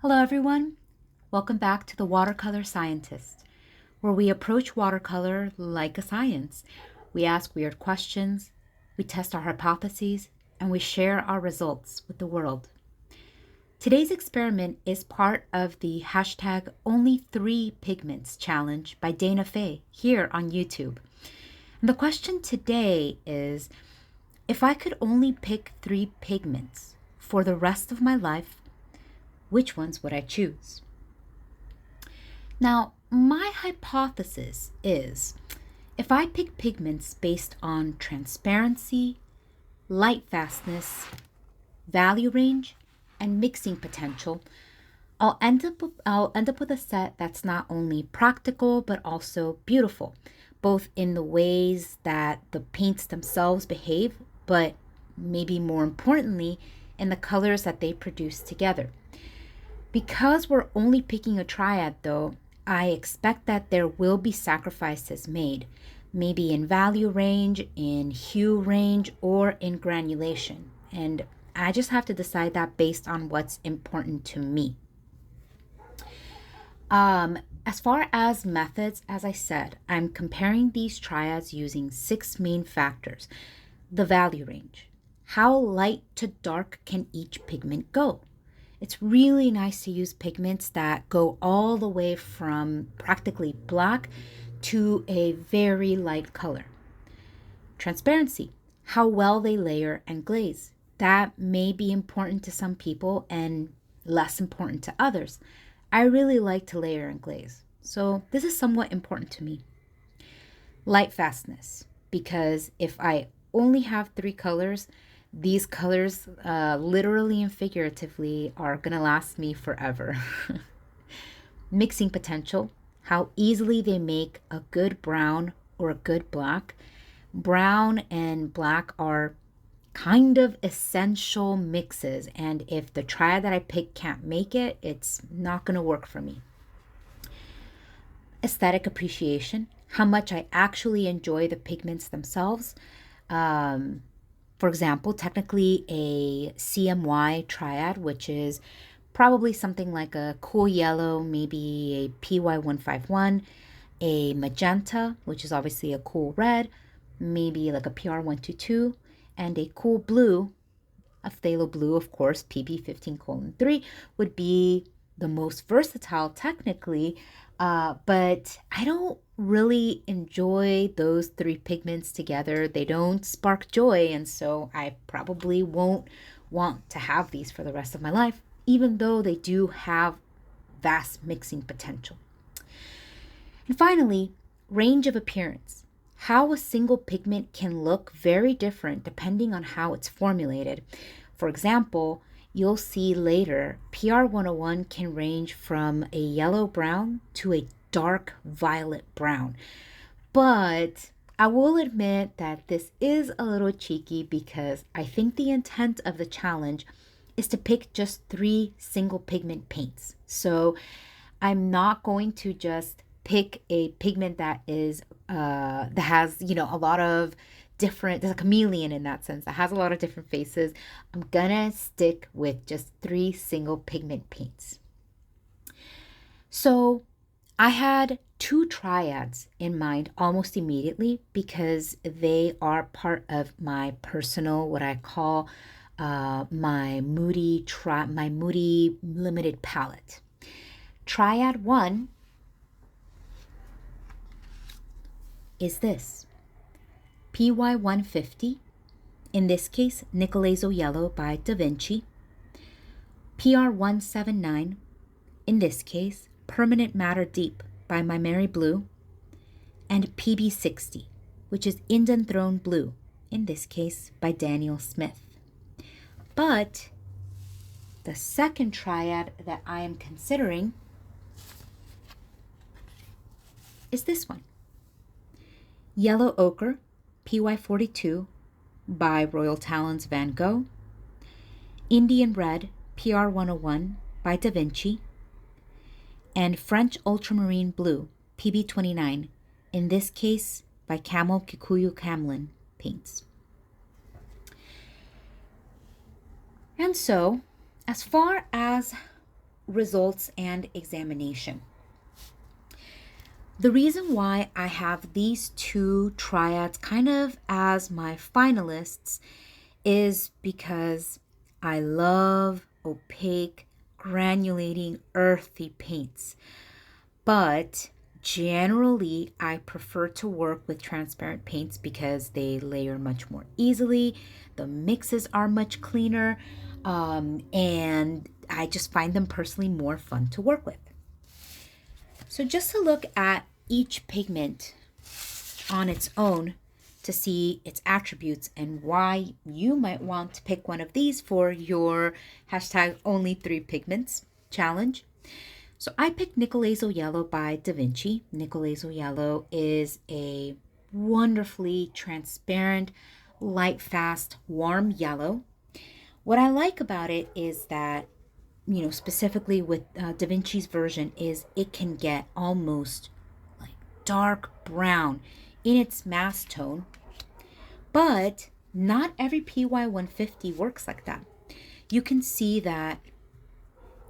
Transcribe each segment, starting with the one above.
Hello, everyone. Welcome back to the Watercolor Scientist, where we approach watercolor like a science. We ask weird questions, we test our hypotheses, and we share our results with the world. Today's experiment is part of the hashtag Only3Pigments challenge by Dana Fay here on YouTube. And the question today is, if I could only pick 3 pigments for the rest of my life, which ones would I choose? Now, my hypothesis is if I pick pigments based on transparency, lightfastness, value range, and mixing potential, I'll end up with a set that's not only practical but also beautiful, both in the ways that the paints themselves behave, but maybe more importantly, in the colors that they produce together. Because we're only picking a triad, though, I expect that there will be sacrifices made, maybe in value range, in hue range, or in granulation. And I just have to decide that based on what's important to me. As far as methods, as I said, I'm comparing these triads using 6 main factors. The value range. How light to dark can each pigment go? It's really nice to use pigments that go all the way from practically black to a very light color. Transparency, how well they layer and glaze. That may be important to some people and less important to others. I really like to layer and glaze, so this is somewhat important to me. Light fastness, because if I only have 3 colors, these colors, literally and figuratively, are gonna last me forever. Mixing potential, how easily they make a good brown or a good black. Brown and black are kind of essential mixes, and if the triad that I pick can't make it, it's not gonna work for me. Aesthetic appreciation, how much I actually enjoy the pigments themselves. For example, technically a CMY triad, which is probably something like a cool yellow, maybe a PY151, a magenta, which is obviously a cool red, maybe like a PR122, and a cool blue, a phthalo blue, of course, PB15:3 would be the most versatile technically, but I don't really enjoy those 3 pigments together. They don't spark joy, and so I probably won't want to have these for the rest of my life, even though they do have vast mixing potential. And finally, range of appearance. How a single pigment can look very different depending on how it's formulated. For example, you'll see later PR101 can range from a yellow brown to a dark violet brown. But I will admit that this is a little cheeky because I think the intent of the challenge is to pick just 3 single pigment paints. So I'm not going to just pick a pigment that has a lot of different, there's a chameleon in that sense that has a lot of different faces. I'm gonna stick with just 3 single pigment paints. So I had 2 triads in mind almost immediately because they are part of my personal, what I call my moody limited palette. Triad 1 is this. PY150, in this case, Nicolazo Yellow by Da Vinci. PR179, in this case, Permanent Matter Deep by My Mary Blue. And PB60, which is Indian Throne Blue, in this case, by Daniel Smith. But the second triad that I am considering is this one. Yellow Ochre, PY42 by Royal Talons Van Gogh. Indian Red, PR101 by Da Vinci. And French Ultramarine Blue, PB29, in this case by Camel Kikuyu Camlin paints. And so, as far as results and examination. The reason why I have these two triads kind of as my finalists is because I love opaque, granulating, earthy paints. But generally, I prefer to work with transparent paints because they layer much more easily, the mixes are much cleaner, and I just find them personally more fun to work with. So just to look at each pigment on its own to see its attributes and why you might want to pick one of these for your hashtag only 3 pigments challenge. So I picked Nicolazo Yellow by Da Vinci. Nicolazo Yellow is a wonderfully transparent, light, fast, warm yellow. What I like about it is that, specifically with Da Vinci's version, is it can get almost like dark brown in its mass tone, but not every PY150 works like that. You can see that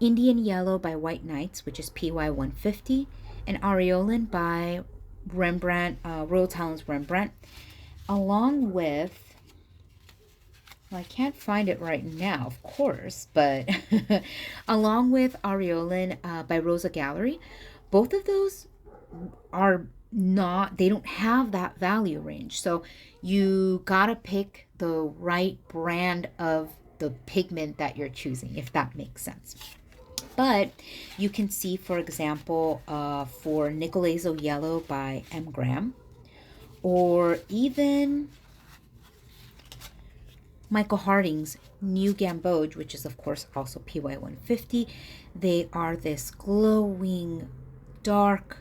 Indian Yellow by White Knights, which is PY150, and Aureolin by Rembrandt, Royal Talens Rembrandt, along with, well, I can't find it right now, of course, but along with Aureolin by Rosa Gallery, both of those are not, they don't have that value range. So you gotta pick the right brand of the pigment that you're choosing, if that makes sense. But you can see, for example, for Nicolazo Yellow by M. Graham, or even Michael Harding's New Gamboge, which is of course also PY150. They are this glowing, dark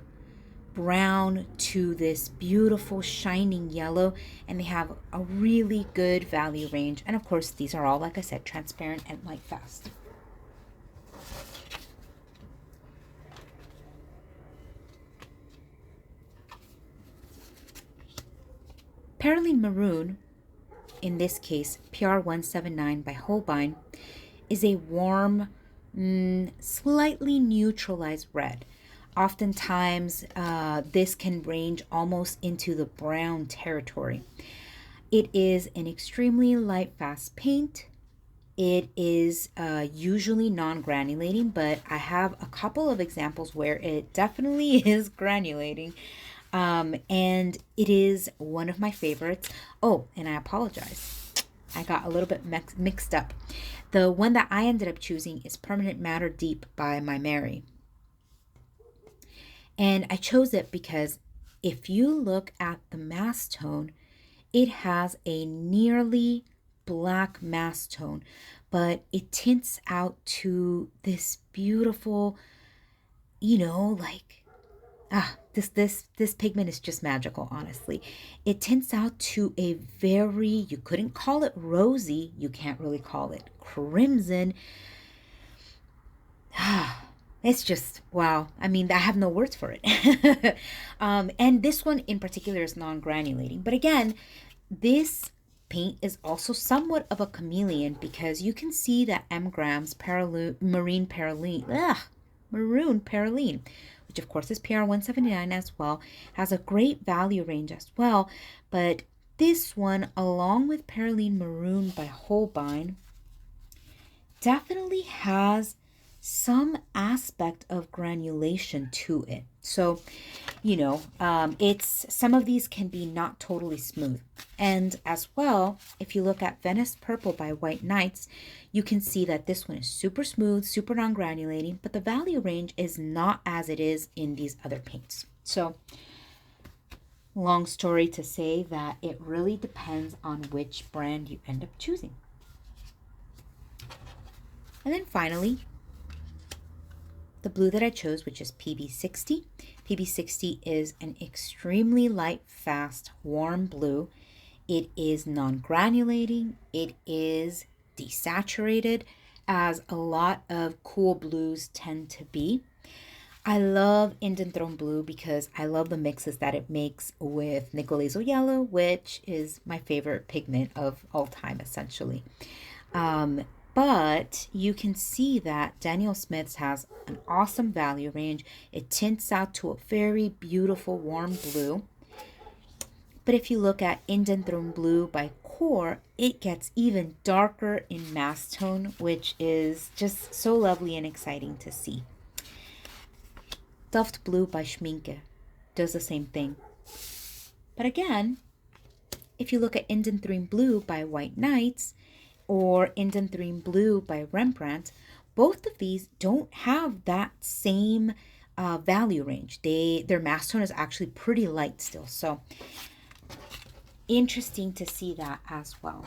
brown to this beautiful shining yellow, and they have a really good value range. And of course, these are all, like I said, transparent and light fast. Perylene Maroon, in this case PR179 by Holbein, is a warm, slightly neutralized red. Oftentimes, this can range almost into the brown territory. It is an extremely light, fast paint. It is usually non-granulating, but I have a couple of examples where it definitely is granulating. And it is one of my favorites. Oh, and I apologize, I got a little bit mixed up. The one that I ended up choosing is Permanent Matter Deep by My Mary. And I chose it because if you look at the mass tone, it has a nearly black mass tone, but it tints out to this beautiful, this pigment is just magical, honestly. It tints out to a very, you couldn't call it rosy, you can't really call it crimson. It's just, wow. I mean, I have no words for it. And this one in particular is non-granulating. But again, this paint is also somewhat of a chameleon because you can see that M. Graham's Maroon Perylene, which of course is PR179 as well, has a great value range as well. But this one, along with Perylene Maroon by Holbein, definitely has some aspect of granulation to it. So, it's, some of these can be not totally smooth. And as well, if you look at Venice Purple by White Knights, you can see that this one is super smooth, super non-granulating, but the value range is not as it is in these other paints. So, long story to say that it really depends on which brand you end up choosing. And then finally, the blue that I chose, which is PB60. PB60 is an extremely light, fast, warm blue. It is non-granulating. It is desaturated, as a lot of cool blues tend to be. I love Indanthrone Blue because I love the mixes that it makes with Nicolazo Yellow, which is my favorite pigment of all time, essentially. But you can see that Daniel Smith's has an awesome value range. It tints out to a very beautiful warm blue. But if you look at Indanthrone Blue by Core, it gets even darker in mass tone, which is just so lovely and exciting to see. Delft Blue by Schminke does the same thing. But again, if you look at Indanthrone Blue by White Knights or Indanthrone Blue by Rembrandt, both of these don't have that same value range. Their mass tone is actually pretty light still. So interesting to see that as well.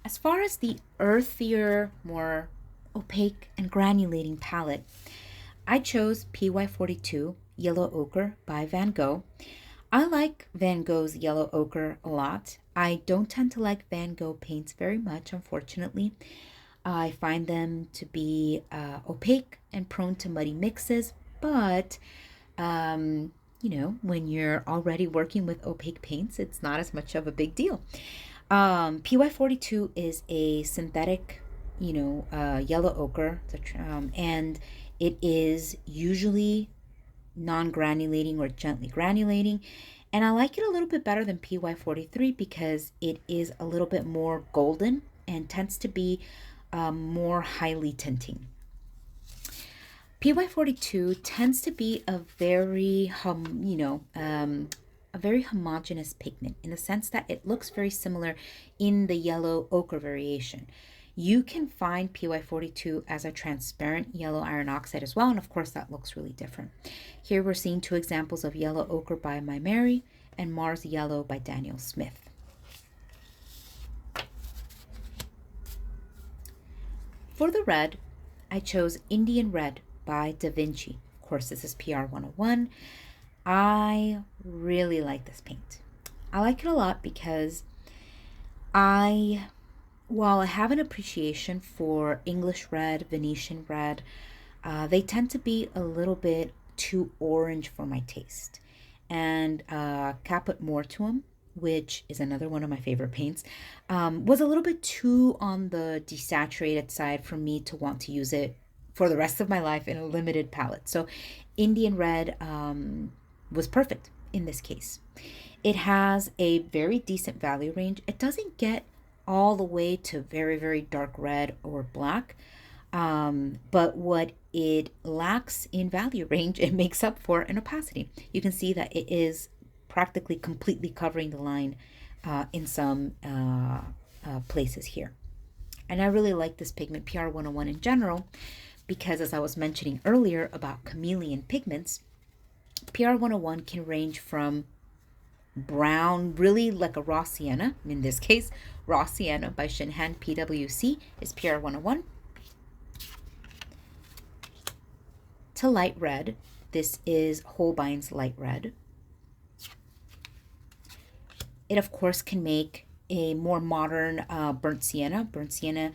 As far as the earthier, more opaque and granulating palette, I chose PY42 Yellow Ochre by Van Gogh. I like Van Gogh's Yellow Ochre a lot. I don't tend to like Van Gogh paints very much, unfortunately. I find them to be opaque and prone to muddy mixes, but you know, when you're already working with opaque paints, it's not as much of a big deal. PY42 is a synthetic, yellow ochre, and it is usually non-granulating or gently granulating. And I like it a little bit better than PY43 because it is a little bit more golden and tends to be more highly tinting. PY42 tends to be a very, a very homogeneous pigment in the sense that it looks very similar in the yellow ochre variation. You can find PY42 as a transparent yellow iron oxide as well, and of course that looks really different. Here we're seeing two examples of yellow ochre by My Mary and Mars Yellow by Daniel Smith. For the red, I chose Indian Red by Da Vinci. Of course, this is PR 101. I really like this paint. I like it a lot because while I have an appreciation for English red, Venetian red, they tend to be a little bit too orange for my taste. And Caput Mortuum, which is another one of my favorite paints, was a little bit too on the desaturated side for me to want to use it for the rest of my life in a limited palette. So Indian Red was perfect in this case. It has a very decent value range. It doesn't get all the way to very, very dark red or black. But what it lacks in value range, it makes up for in opacity. You can see that it is practically completely covering the line in some places here. And I really like this pigment, PR 101 in general, because as I was mentioning earlier about chameleon pigments, PR 101 can range from brown, really like a raw sienna. In this case, raw sienna by Shinhan PWC is PR 101. To light red, this is Holbein's light red. It of course can make a more modern burnt sienna. Burnt sienna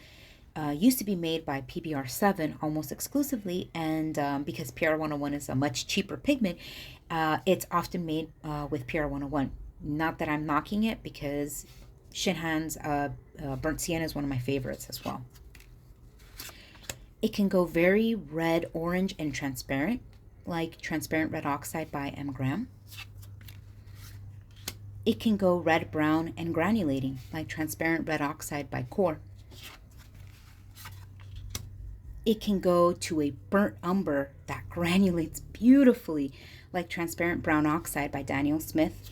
used to be made by PBR7 almost exclusively, and because PR 101 is a much cheaper pigment, it's often made with PR 101. Not that I'm knocking it, because Shinhan's burnt sienna is one of my favorites as well. It can go very red, orange, and transparent, like Transparent Red Oxide by M. Graham. It can go red, brown, and granulating, like Transparent Red Oxide by Core. It can go to a burnt umber that granulates beautifully, like Transparent Brown Oxide by Daniel Smith.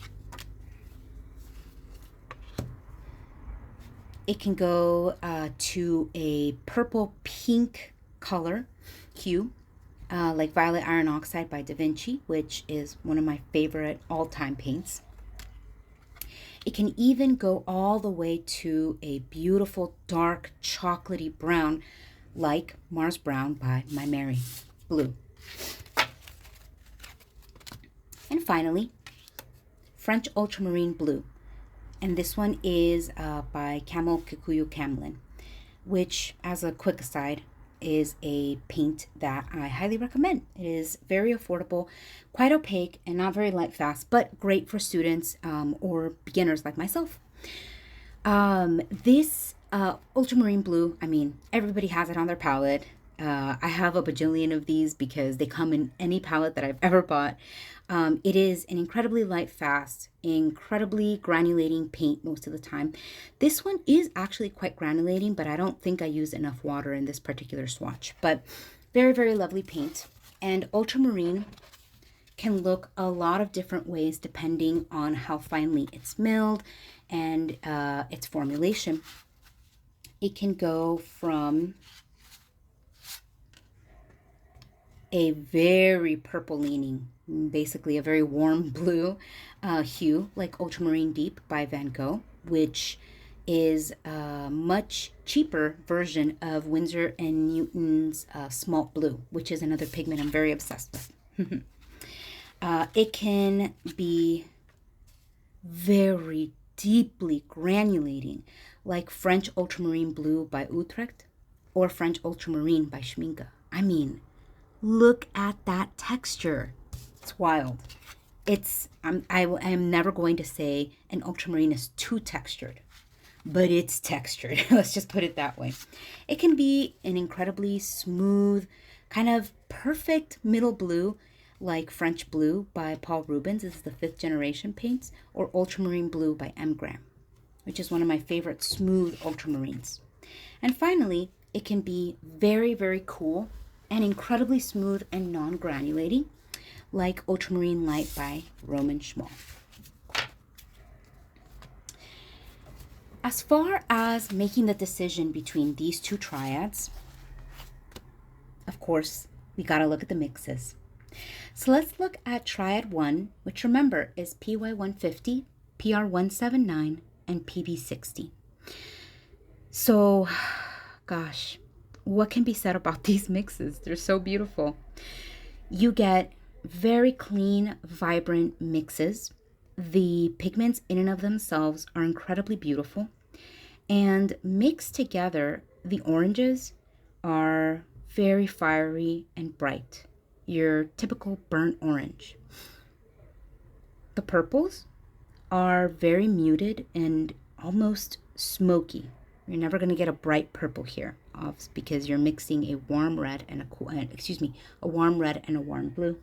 It can go to a purple-pink color hue, like Violet Iron Oxide by Da Vinci, which is one of my favorite all-time paints. It can even go all the way to a beautiful dark chocolatey brown, like Mars Brown by My Mary Blue. And finally, French Ultramarine Blue. And this one is by Camel Kikuyu Camlin, which, as a quick aside, is a paint that I highly recommend. It is very affordable, quite opaque, and not very light fast, but great for students or beginners like myself. This ultramarine blue, I mean, everybody has it on their palette. I have a bajillion of these because they come in any palette that I've ever bought. It is an incredibly light, fast, incredibly granulating paint most of the time. This one is actually quite granulating, but I don't think I used enough water in this particular swatch. But very, very lovely paint. And ultramarine can look a lot of different ways depending on how finely it's milled and its formulation. It can go from a very purple leaning, basically a very warm blue hue, like Ultramarine Deep by Van Gogh, which is a much cheaper version of Winsor and Newton's Smalt Blue, which is another pigment I'm very obsessed with. It can be very deeply granulating, like French Ultramarine Blue by Utrecht or French Ultramarine by Schminke. I mean, look at that texture. It's wild. I am never going to say an ultramarine is too textured, but it's textured. Let's just put it that way. It can be an incredibly smooth, kind of perfect middle blue, like French Blue by Paul Rubens. This is the 5th generation paints, or Ultramarine Blue by M. Graham, which is one of my favorite smooth ultramarines. And finally, it can be very, very cool and incredibly smooth and non-granulating, like Ultramarine Light by Roman Schmal. As far as making the decision between these two triads, of course, we gotta look at the mixes. So let's look at Triad 1, which remember is PY150, PR179, and PB60. So, gosh, what can be said about these mixes? They're so beautiful. You get very clean, vibrant mixes. The pigments in and of themselves are incredibly beautiful. And mixed together, the oranges are very fiery and bright. Your typical burnt orange. The purples are very muted and almost smoky. You're never going to get a bright purple here, because you're mixing a warm red and a warm red and a warm blue.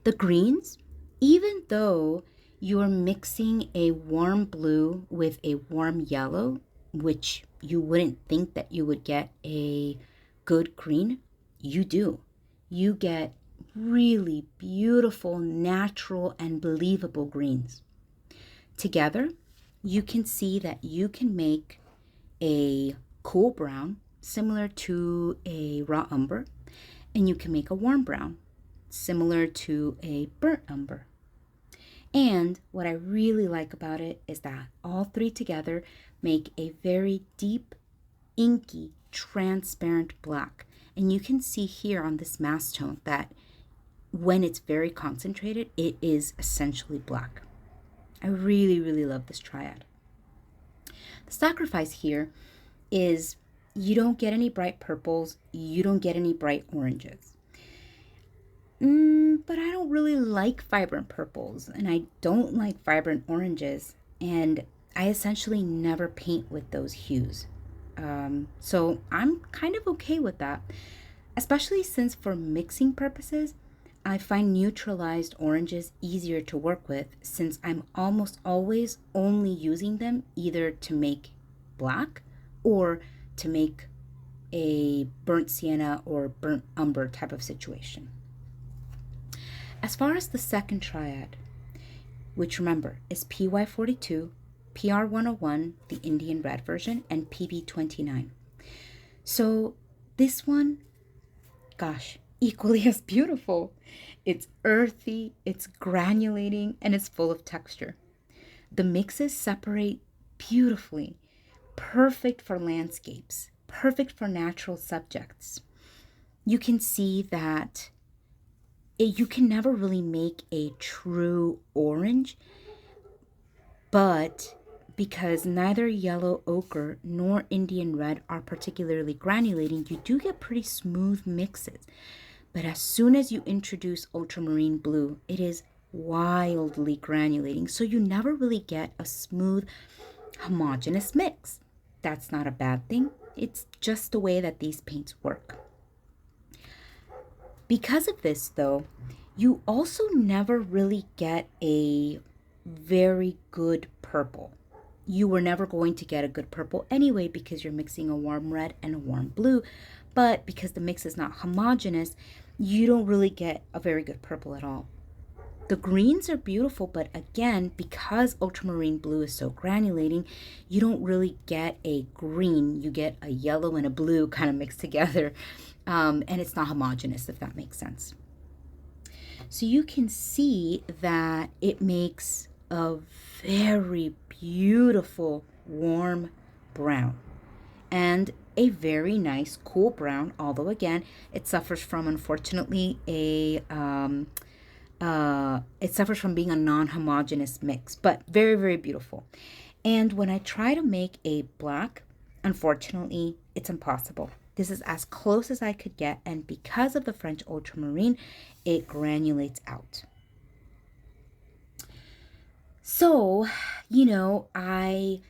The greens, even though you're mixing a warm blue with a warm yellow, which you wouldn't think that you would get a good green, you do. You get really beautiful, natural, and believable greens. Together, you can see that you can make a cool brown, similar to a raw umber, and you can make a warm brown, similar to a burnt umber. And what I really like about it is that all three together make a very deep, inky, transparent black. And you can see here on this mass tone that when it's very concentrated, it is essentially black. I really, really love this triad. The sacrifice here is you don't get any bright purples, you don't get any bright oranges. But I don't really like vibrant purples, and I don't like vibrant oranges, and I essentially never paint with those hues. So I'm kind of okay with that, especially since for mixing purposes, I find neutralized oranges easier to work with, since I'm almost always only using them either to make black or to make a burnt sienna or burnt umber type of situation. As far as the second triad, which remember is PY42, PR101, the Indian red version, and PB29. So this one, gosh, equally as beautiful. It's earthy, it's granulating, and it's full of texture. The mixes separate beautifully, perfect for landscapes, perfect for natural subjects. You can see that you can never really make a true orange, but because neither yellow ochre nor Indian red are particularly granulating, you do get pretty smooth mixes. But as soon as you introduce ultramarine blue, it is wildly granulating. So you never really get a smooth, homogeneous mix. That's not a bad thing. It's just the way that these paints work. Because of this, though, you also never really get a very good purple. You were never going to get a good purple anyway because you're mixing a warm red and a warm blue. But because the mix is not homogeneous, you don't really get a very good purple at all. The greens are beautiful, but again, because ultramarine blue is so granulating, you don't really get a green. You get a yellow and a blue kind of mixed together, and it's not homogeneous, if that makes sense. So you can see that it makes a very beautiful warm brown and a very nice cool brown, although again, it suffers from, unfortunately, it suffers from being a non-homogeneous mix, but very, very beautiful. And when I try to make a black, unfortunately, it's impossible. This is as close as I could get, and because of the French ultramarine, it granulates out. So, I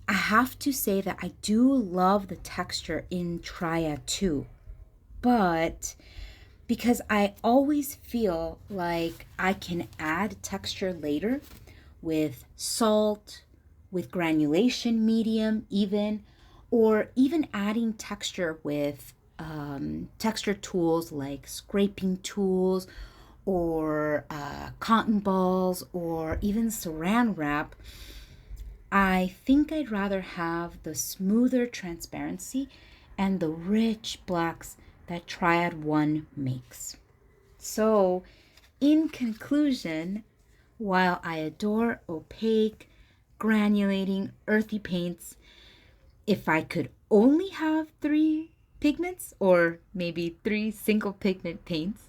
have to say that I do love the texture in Triad too, but because I always feel like I can add texture later with salt, with granulation medium even, or even adding texture with texture tools like scraping tools or cotton balls or even saran wrap. I think I'd rather have the smoother transparency and the rich blacks that Triad 1 makes. So, in conclusion, while I adore opaque, granulating, earthy paints, if I could only have 3 pigments or maybe 3 single pigment paints,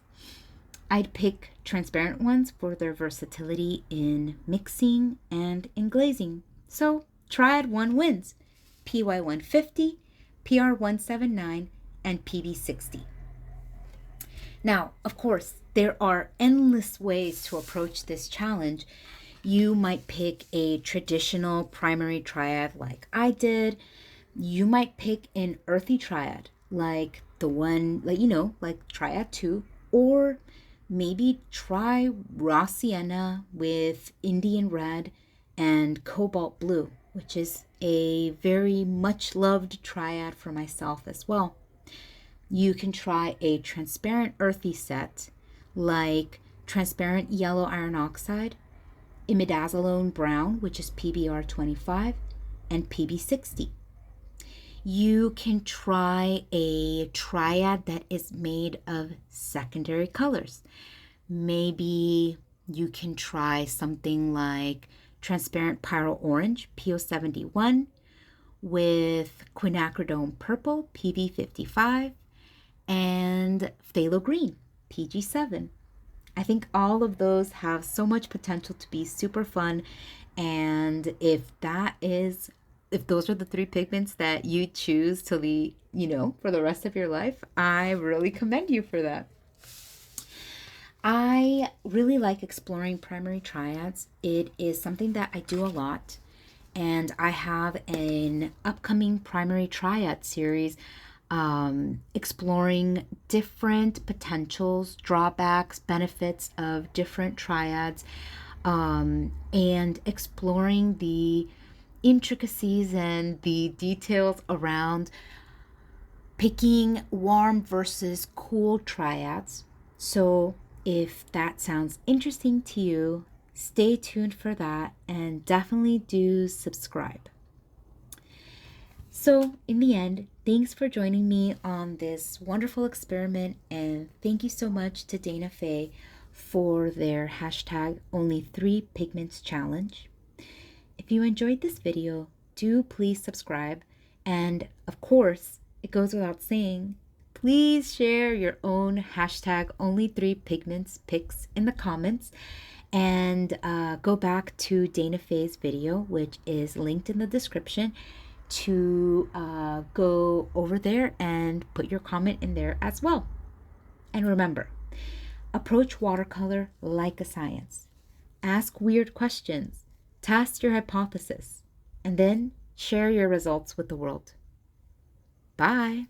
I'd pick transparent ones for their versatility in mixing and in glazing. So, Triad 1 wins. PY 150, PR 179, and PB 60. Now, of course, there are endless ways to approach this challenge. You might pick a traditional primary triad like I did. You might pick an earthy triad like the one, like Triad 2, or maybe try raw sienna with Indian red and cobalt blue, which is a very much loved triad for myself as well. You can try a transparent earthy set like transparent yellow iron oxide, imidazolone brown, which is PBR 25, and PB 60. You can try a triad that is made of secondary colors. Maybe you can try something like transparent pyro orange, PO 71, with quinacridone purple, PB 55, and phthalo green, PG 7. I think all of those have so much potential to be super fun, and if those are the 3 pigments that you choose to be, for the rest of your life, I really commend you for that. I really like exploring primary triads. It is something that I do a lot, and I have an upcoming primary triad series exploring different potentials, drawbacks, benefits of different triads, and exploring the intricacies and the details around picking warm versus cool triads. So if that sounds interesting to you, stay tuned for that and definitely do subscribe. So in the end, thanks for joining me on this wonderful experiment, and thank you so much to Dana Faye for their hashtag only3pigments challenge. If you enjoyed this video, do please subscribe, and of course, it goes without saying, please share your own hashtag only3pigments pics in the comments, and go back to Dana Faye's video, which is linked in the description, to go over there and put your comment in there as well. And remember, approach watercolor like a science. Ask weird questions. Test your hypothesis. and then share your results with the world. Bye.